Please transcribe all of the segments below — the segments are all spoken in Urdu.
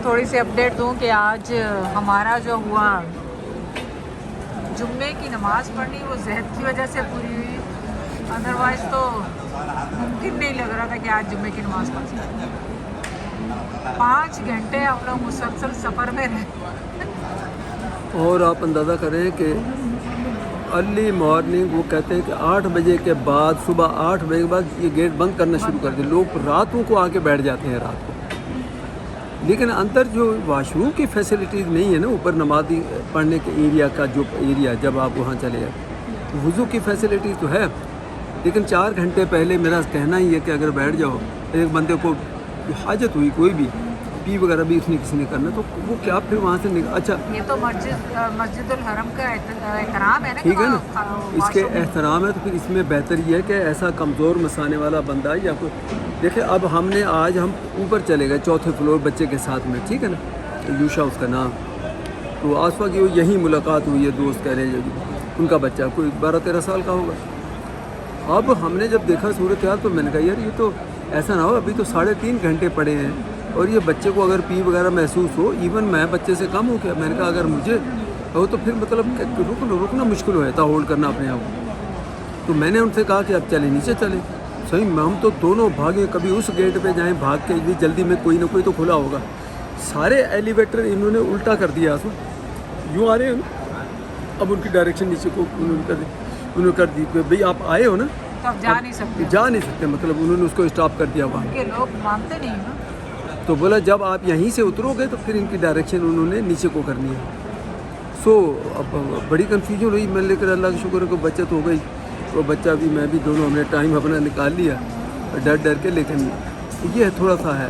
تھوڑی سی اپڈیٹ دوں کہ آج ہمارا جو ہوا جمعے کی نماز پڑھنی وہ زہد کی وجہ سے پوری ہوئی، ادروائز تو ممکن نہیں لگ رہا تھا کہ آج جمعے کی نماز پڑھ سکتے۔ 5 گھنٹے ہم لوگ مسلسل سفر میں رہے، اور آپ اندازہ کریں کہ ارلی مارننگ وہ کہتے ہیں کہ 8 بجے کے بعد، صبح 8 بجے کے بعد یہ گیٹ بند کرنا شروع کر دیں، لوگ راتوں کو آ کے بیٹھ جاتے ہیں رات کو۔ لیکن اندر جو واش روم کی فیسلٹیز نہیں ہے نا، اوپر نمازی پڑھنے کے ایریا کا جو ایریا، جب آپ وہاں چلے جائیں وضو کی فیسلٹیز تو ہے، لیکن 4 گھنٹے پہلے میرا کہنا ہی ہے کہ اگر بیٹھ جاؤ، ایک بندے کو حاجت ہوئی کوئی بھی پی وغیرہ بھی اس نے کسی نے کرنا، تو وہ کیا پھر وہاں سے اچھا یہ تو مسجد الحرم کا احترام ہے نا، ٹھیک ہے نا، اس کے احترام ہے، تو پھر اس میں بہتر یہ ہے کہ ایسا کمزور مسانے والا بندہ یا کوئی دیکھیں۔ اب ہم اوپر چلے گئے 4تھے فلور بچے کے ساتھ میں، ٹھیک ہے نا، یوشا اس کا نام، تو آصفہ کی یہیں ملاقات ہوئی ہے، دوست کہہ رہے ہیں ان کا بچہ کوئی 12-13 سال کا ہوگا۔ اب ہم نے جب دیکھا صورتحال تو میں نے کہا یار یہ تو ایسا نہ ہو، ابھی تو 3.5 گھنٹے پڑے ہیں اور یہ بچے کو اگر پی وغیرہ محسوس ہو، ایون میں بچے سے کم ہو گیا، میں نے کہا اگر مجھے ہو تو پھر مطلب رکنا مشکل ہو جاتا ہولڈ کرنا اپنے آپ کو۔ تو میں نے ان سے کہا کہ اب چلیں نیچے چلیں، صحیح ہم تو دونوں بھاگے، کبھی اس گیٹ پہ جائیں بھاگ کے جلدی میں کوئی نہ کوئی تو کھلا ہوگا، سارے ایلیویٹر انہوں نے الٹا کر دیا، یوں آ رہے ہیں، اب ان کی ڈائریکشن نیچے کو انہوں نے کر دی کہ بھئی آپ آئے ہو نا، تو آپ جا نہیں سکتے، مطلب انہوں نے اس کو اسٹاپ کر دیا وہاں کے لوگ مانتے نہیں نا۔ تو بولا جب آپ یہیں سے اترو گے تو پھر ان کی ڈائریکشن انہوں نے نیچے کو کرنی ہے۔ اب بڑی کنفیوژن ہوئی، میں لیکن اللہ کا شکر ہے کہ بچت ہو گئی، تو بچہ بھی میں بھی دونوں ہم نے ٹائم اپنا نکال لیا ڈر کے، لیکن یہ تھوڑا سا ہے،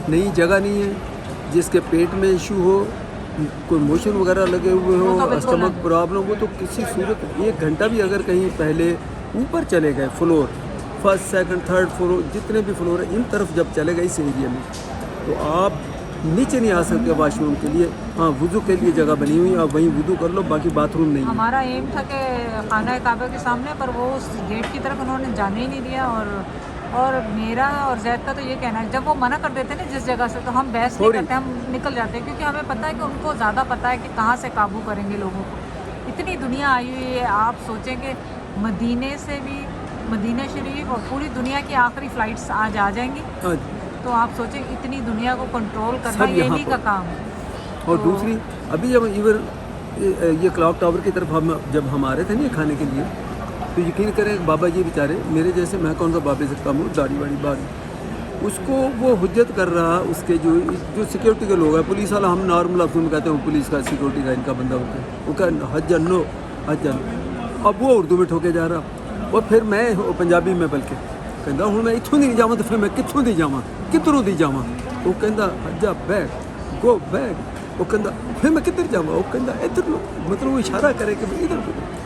نئی جگہ نہیں ہے، جس کے پیٹ میں ایشو ہو، کوئی موشن وغیرہ لگے ہوئے ہو، اسٹمک پرابلم ہو، تو کسی صورت 1 گھنٹہ بھی اگر کہیں پہلے اوپر چلے گئے floor, 1st 2nd 3rd floor جتنے بھی فلور ہیں ان طرف جب چلے گئے اس ایریا میں، تو آپ نیچے نہیں آ سکتے واش روم کے لیے۔ ہاں وضو کے لیے جگہ بنی ہوئی، آپ وہیں وضو کر لو، باقی باتھ روم نہیں ہے۔ ہمارا ایم تھا کہ خانہ کعبہ کے سامنے، پر وہ اس گیٹ کی طرف انہوں نے جانے ہی نہیں دیا، اور میرا اور زید کا تو یہ کہنا ہے جب وہ منع کر دیتے ہیں نا جس جگہ سے، تو ہم بحث نہیں کرتے، ہم نکل جاتے ہیں، کیونکہ ہمیں پتہ ہے کہ ان کو زیادہ پتہ ہے کہ کہاں سے قابو کریں گے لوگوں کو۔ اتنی دنیا آئی ہوئی ہے، آپ سوچیں کہ مدینے سے بھی، مدینہ شریف اور پوری دنیا کی آخری فلائٹس آج آ جائیں گی، تو آپ سوچیں اتنی دنیا کو کنٹرول کرنا یہی کا کام ہے۔ اور دوسری ابھی جب ایون یہ کلاک ٹاور کی طرف جب ہم آ رہے تھے نا کھانے کے لیے، تو یقین کریں بابا جی بیچارے میرے جیسے، میں کون سا بابے سے کم ہوں، داڑھی واڑی بات، اس کو وہ حجت کر رہا، اس کے جو سیکیورٹی کے لوگ ہیں، پولیس والا ہم نارمل لفظ میں کہتے ہیں، وہ پولیس کا سیکیورٹی کا ان کا بندہ ہوتا ہے، وہ کہ حج انو حج انو، اب وہ اردو میں ٹھوکے جا رہا، اور پھر میں پنجابی میں بلکہ کہتا ہوں میں اتوں نہیں جاواں تو پھر میں کتوں دی جاواں، کدھروں دی جاواں، وہ کہندا حجا بیگ گو بیگ، وہ کہندا پھر میں کدھر جاواں، وہ کہندا ادھر لو، مطلب وہ اشارہ کرے کہ ادھر،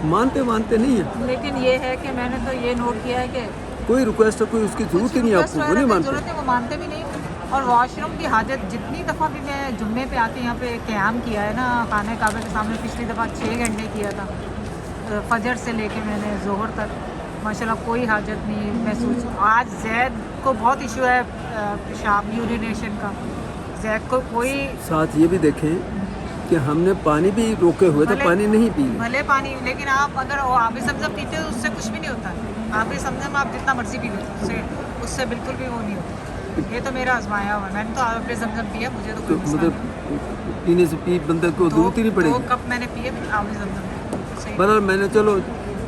مانتے نہیں ہیں۔ لیکن یہ ہے کہ میں نے تو یہ نوٹ کیا ہے کہ کوئی ریکویسٹ کوئی اس کی ضرورت ہی نہیں آپ کو، وہ نہیں مانتے، ضرورت ہے وہ مانتے بھی نہیں۔ اور واش روم کی حاجت جتنی دفعہ بھی میں جمعے پہ آتی یہاں پہ قیام کیا ہے نا خانہ کعبہ کے سامنے، پچھلی دفعہ 6 گھنٹے کیا تھا، فجر سے لے کے میں نے ظہر تک، ماشاءاللہ کوئی حاجت نہیں محسوس۔ آج زید کو بہت ایشو ہے پیشاب یورینیشن کا، زید کو کوئی، ساتھ یہ بھی دیکھیں کہ ہم نے پانی بھی روکے ہوئے تھے، پانی نہیں پی، بھلے پانی، لیکن آپ اگر آب زمزم پیتے ہو اس سے کچھ بھی نہیں ہوتا، آب زمزم آپ جتنا مرضی پی لو، اس سے بالکل بھی وہ نہیں ہوتا۔ یہ تو میرا آزمایا ہوا ہے، میں نے تو آب زمزم پیا، مجھے تو کوئی مسئلہ نہیں، مطلب پینے سے بندے کو ضرورت ہی نہیں پڑے گی۔ 2 کپ میں نے پیے آب زمزم، بہرحال میں نے چلو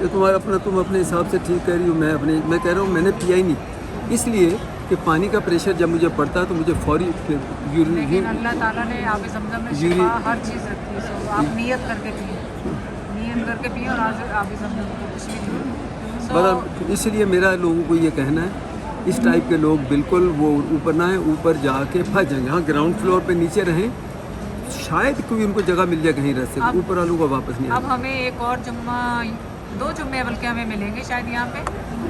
یہ تمہارا اپنا، تم اپنے حساب سے ٹھیک کہہ رہی ہو، میں کہہ رہا ہوں میں نے پیا ہی نہیں، اس لیے کہ پانی کا پریشر جب مجھے پڑتا ہے تو مجھے فوری لیکن اللہ تعالیٰ نے آب زمزم میں شفا ہر چیز رکھی ہے، سو آپ نیت کر کے پییں اور آب زمزم کو کچھ بھی نہیں۔ بہرحال اس لیے میرا لوگوں کو یہ کہنا ہے اس ٹائپ کے لوگ بالکل وہ اوپر نہ آئیں، اوپر جا کے پھنس جائیں گے، ہاں گراؤنڈ فلور پہ نیچے رہیں، شاید کوئی ان کو جگہ مل جائے کہیں راستے، اوپر والوں کو واپس نہیں۔ اب ہمیں ایک اور جمعہ، 2 جمعے بلکہ ہمیں ملیں گے شاید یہاں پہ،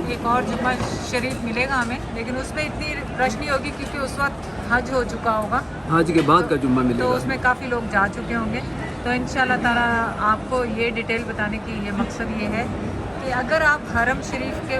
ایک اور جمعہ شریف ملے گا ہمیں، لیکن اس میں اتنی رش نہیں ہوگی کیونکہ اس وقت حج ہو چکا ہوگا، حج کے بعد کا جمعہ ملے گا، تو اس میں کافی لوگ جا چکے ہوں گے۔ تو انشاءاللہ تعالیٰ آپ کو یہ ڈیٹیل بتانے کی یہ مقصد یہ ہے کہ اگر آپ حرم شریف کے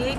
1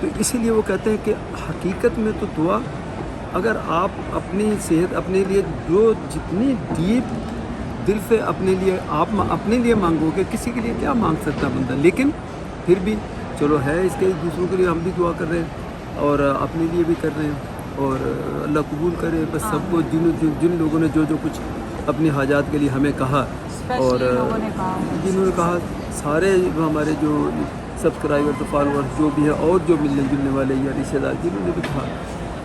تو اسی لیے وہ کہتے ہیں کہ حقیقت میں تو دعا اگر آپ اپنی صحت اپنے لیے جو جتنی ڈیپ دل سے اپنے لیے آپ اپنے لیے مانگو گے، کسی کے لیے کیا مانگ سکتا بندہ، لیکن پھر بھی چلو ہے اس کے دوسروں کے لیے ہم بھی دعا کر رہے ہیں اور اپنے لیے بھی کر رہے ہیں، اور اللہ قبول کرے بس سب کو جن لوگوں نے جو کچھ اپنی حاجات کے لیے ہمیں کہا، اور جنہوں نے کہا سارے ہمارے جو سبسکرائبر فالوور جو بھی ہے اور جو ملنے جلنے والے یا رشتہ دار جنہوں نے بھی کہا،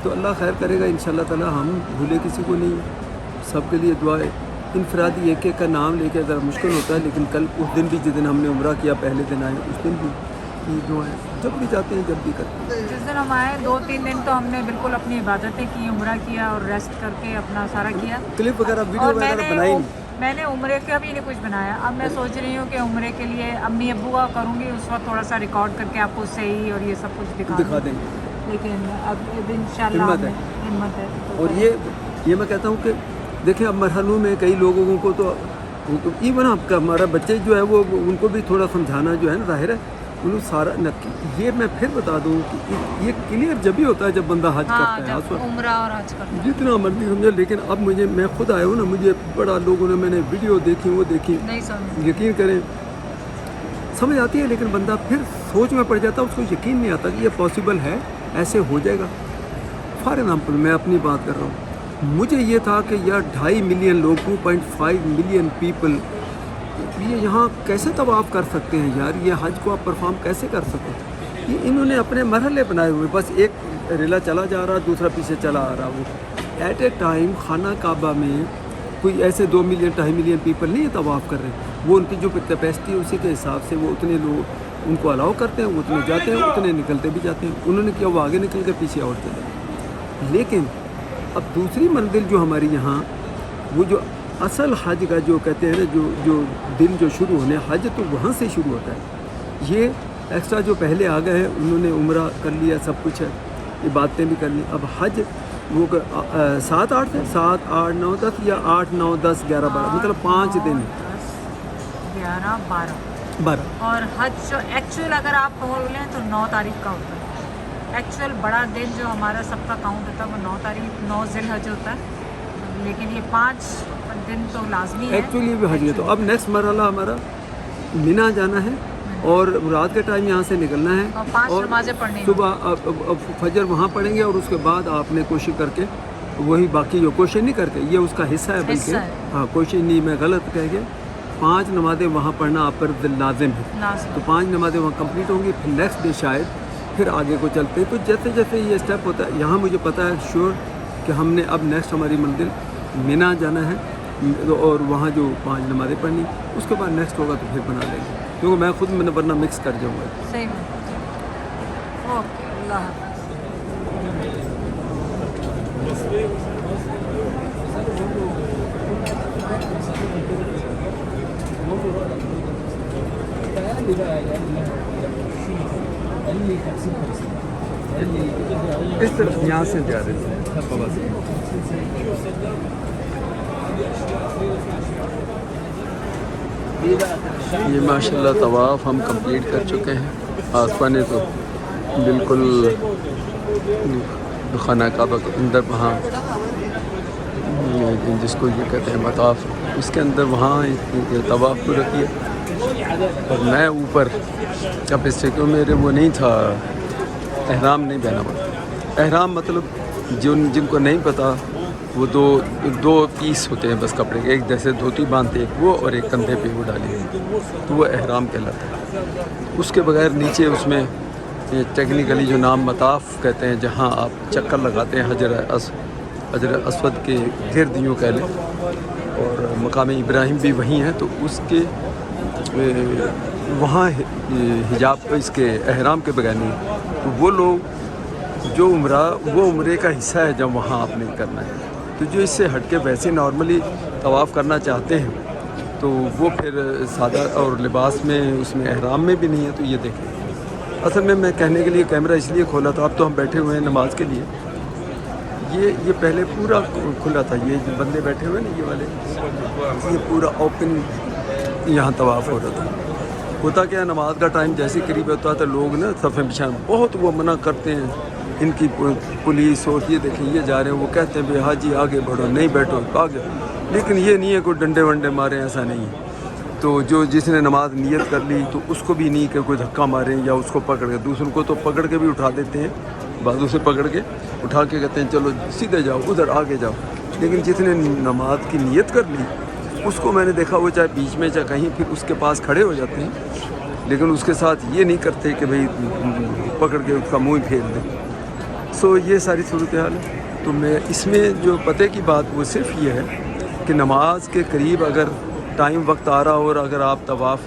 تو اللہ خیر کرے گا انشاءاللہ تعالی، ہم بھولے کسی کو نہیں، سب کے لیے دعا ہے۔ انفرادی ایک کا نام لے کے ذرا مشکل ہوتا ہے، لیکن کل اس دن بھی جس دن ہم نے عمرہ کیا پہلے دن آئے اس دن بھی یہ دعائیں جب بھی جاتے ہیں جب بھی کرتے ہیں۔ جس دن ہم آئے 2-3 دن تو ہم نے بالکل اپنی عبادتیں کی، عمرہ کیا اور ریسٹ کر کے اپنا سارا کیا، کلپ وغیرہ ویڈیو اور وغیرہ بنائی نہیں۔ میں نے عمرے کا بھی نہیں کچھ بنایا۔ اب میں سوچ رہی ہوں کہ عمرے کے لیے امی ابو کا کروں گی، اس وقت تھوڑا سا ریکارڈ کر کے آپ کو صحیح اور یہ سب کچھ دکھا دیں گے، لیکن اب انشاءاللہ ہمت ہے۔ اور یہ میں کہتا ہوں کہ دیکھیں اب مرحلوں میں کئی لوگوں کو تو ایون آپ کا ہمارا بچے جو ہے وہ ان کو بھی تھوڑا سمجھانا جو ہے نا ظاہر ہے انہوں سارا یہ میں پھر بتا دوں کہ یہ کلیئر جب ہی ہوتا ہے جب بندہ حج کرتا ہے، عمرہ اور حج کرتا ہے جتنا مرضی سمجھے، لیکن اب میں خود آیا ہوں نا، مجھے بڑا لوگوں نے میں نے ویڈیو دیکھی وہ دیکھی، یقین کریں سمجھ آتی ہے، لیکن بندہ پھر سوچ میں پڑ جاتا ہے، اس کو یقین نہیں آتا کہ یہ پاسبل ہے، ایسے ہو جائے گا۔ فار ایگزامپل میں اپنی بات کر رہا ہوں، مجھے یہ تھا کہ یار 2.5 ملین لوگ 2.5 ملین پیپل یہ یہاں کیسے طواف کر سکتے ہیں یار، یہ حج کو آپ پرفارم کیسے کر سکتے ہیں؟ یہ انہوں نے اپنے مرحلے بنائے ہوئے، بس ایک ریلا چلا جا رہا دوسرا پیچھے چلا آ رہا، وہ ایٹ اے ٹائم خانہ کعبہ میں کوئی ایسے 2 ملین 2.5 ملین پیپل نہیں طواف کر رہے ہیں، وہ ان کی جو کیپیسٹی ہے اسی کے حساب سے وہ اتنے لوگ ان کو الاؤ کرتے ہیں، وہ اتنے جاتے ہیں اتنے نکلتے بھی جاتے ہیں، انہوں نے کیا وہ آگے نکل کے پیچھے اور چلے۔ لیکن اب دوسری منزل جو ہماری یہاں وہ جو اصل حج کا جو کہتے ہیں نا جو دن جو شروع ہونے حج تو وہاں سے شروع ہوتا ہے، یہ ایکسٹرا جو پہلے آ گئے ہیں انہوں نے عمرہ کر لیا سب کچھ ہے، عبادتیں بھی کر لی، اب حج وہ 7 8 7 8 9 10 یا 8 9 10 11 12 مطلب 5 دن 11 12 اور حج جو ایکچوئل اگر آپ بولیں تو 9 تاریخ کا ہوتا ہے، ایکچوئل بڑا دن جو ہمارا سب کا کاؤنٹ ہوتا ہے وہ 9 تاریخ 9 ذی الحج ہوتا ہے، لیکن یہ 5 دن تو لازمی ہے ایکچولی بھی حج ہے۔ تو اب نیکسٹ مرحلہ ہمارا مینا جانا ہے اور رات کے ٹائم یہاں سے نکلنا ہے اور 5 نمازیں پڑھنی، صبح اب فجر وہاں پڑھیں گے اور اس کے بعد آپ نے کوشش کر کے وہی باقی جو کوشش نہیں کرتے یہ اس کا حصہ ہے، بلکہ ہاں کوشش نہیں میں غلط کہہ گیا، 5 نمازیں وہاں پڑھنا آپ پر لازم ہے، تو 5 نمازیں وہاں کمپلیٹ ہوں گی، پھر نیکسٹ ڈے شاید پھر آگے کو چلتے، تو جیسے جیسے یہ اسٹیپ ہوتا ہے یہاں مجھے پتہ ہے شیور کہ ہم نے اب نیکسٹ ہماری منزل مینا جانا ہے اور وہاں جو 5 نمازیں پڑھنی، اس کے بعد نیکسٹ ہوگا تو پھر بنا لیں گے، کیونکہ میں خود میں ورنہ مکس کر جاؤں گا۔ صحیح میں اوکے، اللہ حافظ۔ اس طرف یہاں سے جا رہے تھے یہ ماشاءاللہ طواف ہم کمپلیٹ کر چکے ہیں، آصفہ نے تو بالکل خانہ کعبہ کے اندر وہاں جس کو یہ کہتے ہیں مطاف اس کے اندر وہاں طواف پورا کیا، اور میں اوپر اب اس سے کیوں میرے وہ نہیں تھا احرام نہیں پہنا ہوا، احرام مطلب جن کو نہیں پتہ وہ دو پیس ہوتے ہیں بس کپڑے کے، ایک جیسے دھوتی باندھتے ایک وہ اور ایک کندھے پہ وہ ڈالی تو وہ احرام کہلاتا ہے، اس کے بغیر نیچے اس میں ٹیکنیکلی جو نام مطاف کہتے ہیں جہاں آپ چکر لگاتے ہیں حجر اسود کے گرد یوں کہہ لیں، اور مقام ابراہیم بھی وہیں ہے، تو اس کے وہاں حجاب اس کے احرام کے بغیر نہیں، تو وہ لوگ جو وہ عمرے کا حصہ ہے جب وہاں آپ نے کرنا ہے، تو جو اس سے ہٹ کے ویسے نارملی طواف کرنا چاہتے ہیں تو وہ پھر سادہ اور لباس میں اس میں احرام میں بھی نہیں ہے، تو یہ دیکھیں اصل میں کہنے کے لیے کیمرہ اس لیے کھولا تھا، اب تو ہم بیٹھے ہوئے ہیں نماز کے لیے، یہ پہلے پورا کھلا تھا، یہ جو بندے بیٹھے ہوئے نا یہ والے، یہ پورا اوپن یہاں طواف ہو رہا تھا، ہوتا کیا ہے نماز کا ٹائم جیسے قریب ہوتا ہے تو لوگ نا صفیں بچھائیں بہت وہ منع کرتے ہیں. ان کی پولیس اور یہ دیکھیں یہ جا رہے ہیں وہ کہتے ہیں بھائی حاجی آگے بڑھو نہیں بیٹھو آگے. لیکن یہ نہیں ہے کوئی ڈنڈے ونڈے مارے ایسا نہیں ہے. تو جس نے نماز نیت کر لی تو اس کو بھی نہیں کہ کوئی دھکا ماریں یا اس کو پکڑ کے. دوسروں کو تو پکڑ کے بھی اٹھا دیتے ہیں بازو سے پکڑ کے اٹھا کے کہتے ہیں چلو سیدھے جاؤ ادھر آگے جاؤ. لیکن جس نے نماز کی نیت کر لی اس کو میں نے دیکھا وہ چاہے بیچ میں چاہے کہیں پھر اس کے پاس کھڑے ہو جاتے ہیں. لیکن اس کے ساتھ یہ نہیں کرتے کہ بھئی پکڑ کے اس کا منہ پھیر دیں. سو یہ ساری صورتحال ہے. تو میں اس میں جو پتہ کی بات وہ صرف یہ ہے کہ نماز کے قریب اگر ٹائم وقت آ رہا ہو اور اگر آپ طواف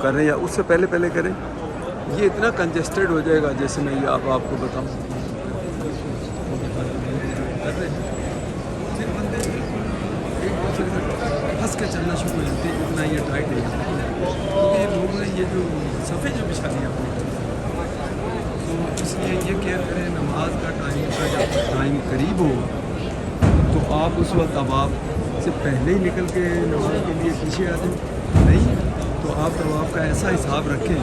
کریں یا اس سے پہلے کریں یہ اتنا کنجسٹڈ ہو جائے گا. جیسے میں یہ آپ کو بتاؤں پھر بندے ہنس کے چلنا شروع ہو جاتے ہیں. اتنا یہ ٹائٹ ہے کیونکہ لوگوں نے یہ جو صفحے جو بچھا لیا اپنے تو اس لیے یہ کیئر کریں نماز کا ٹائم کا جب ٹائم قریب ہو تو آپ اس وقت طواف سے پہلے ہی نکل کے نماز کے لیے پیچھے آ جائیں. نہیں تو آپ طواف کا ایسا حساب رکھیں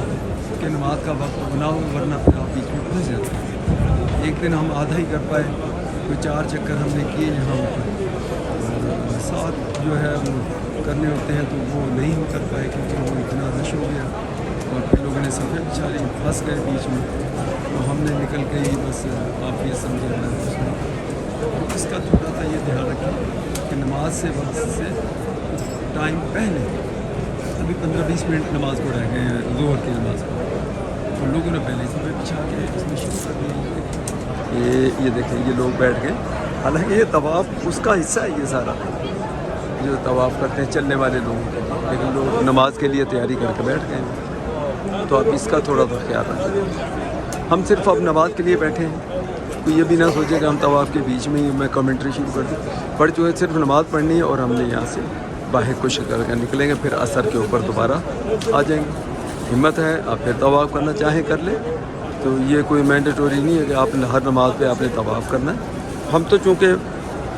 کہ نماز کا وقت نہ ہو ورنہ پھر آپ بیچ میں پھنس جاتے ہیں. ایک دن ہم آدھا ہی کر پائے کوئی 4 چکر ہم نے کیے یہاں اوپر 7 جو ہے وہ کرنے ہوتے ہیں تو وہ نہیں ہم کر پائے کیونکہ وہ اتنا رش ہو گیا اور پھر لوگوں نے صفحے بچھا لی پھنس گئے بیچ میں. تو ہم نے نکل کے ہی بس آپ یہ سمجھے تو اس کا تھوڑا سا یہ دھیان رکھیں کہ نماز سے وقت سے ٹائم پہلے ابھی 15-20 منٹ نماز کو رہ گئے ہیں ظہر کی نماز کو تو لوگوں نے پہلے صفحے بچھا کے اس میں شروع کر دیا. یہ دیکھیں یہ لوگ بیٹھ گئے. حالانکہ یہ طواف اس کا حصہ ہے یہ سارا جو طواف کرتے ہیں چلنے والے لوگوں کے لیے. لیکن لوگ نماز کے لیے تیاری کر کے بیٹھ گئے ہیں. تو آپ اس کا تھوڑا سا خیال رکھیں. ہم صرف اب نماز کے لیے بیٹھے ہیں. کوئی یہ بھی نہ سوچے کہ ہم طواف کے بیچ میں ہی میں کمنٹری شروع کر دوں. پڑھ چکے صرف نماز پڑھنی ہے اور ہم نے یہاں سے باہر کو کر کے نکلیں گے پھر عصر کے اوپر دوبارہ آ جائیں گے. ہمت ہے آپ پھر طواف کرنا چاہیں کر لیں. تو یہ کوئی مینڈیٹوری نہیں ہے کہ آپ نے ہر نماز پہ آپ نے طواف کرنا ہے. ہم تو چونکہ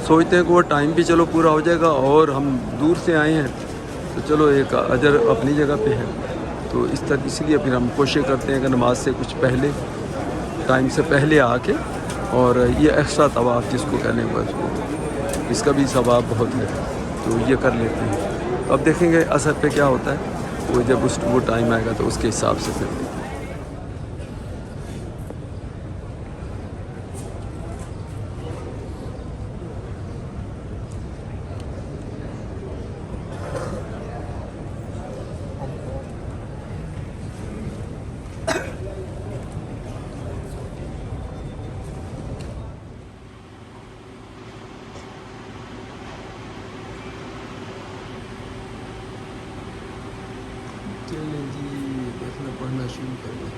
سوچتے ہیں کہ وہ ٹائم بھی چلو پورا ہو جائے گا اور ہم دور سے آئے ہیں تو چلو ایک اجر اپنی جگہ پہ ہے. تو اس لیے پھر ہم کوشش کرتے ہیں کہ نماز سے کچھ پہلے ٹائم سے پہلے آ کے اور یہ ایکسٹرا طواف جس کو کہنے کو اس کا بھی ثواب بہت ہے تو یہ کر لیتے ہیں. تو اب دیکھیں گے عصر پہ کیا ہوتا ہے وہ جب وہ ٹائم آئے گا تو اس کے حساب سے پھر چلیں جی دیکھنا پڑھنا شروع کر دیں.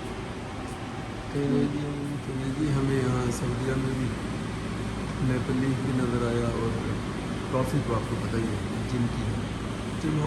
چلیں جی ہمیں یہاں سعودیہ میں بھی میپل لیف بھی نظر آیا اور کافی تو آپ کو پتہ ہی ہے جن کی جن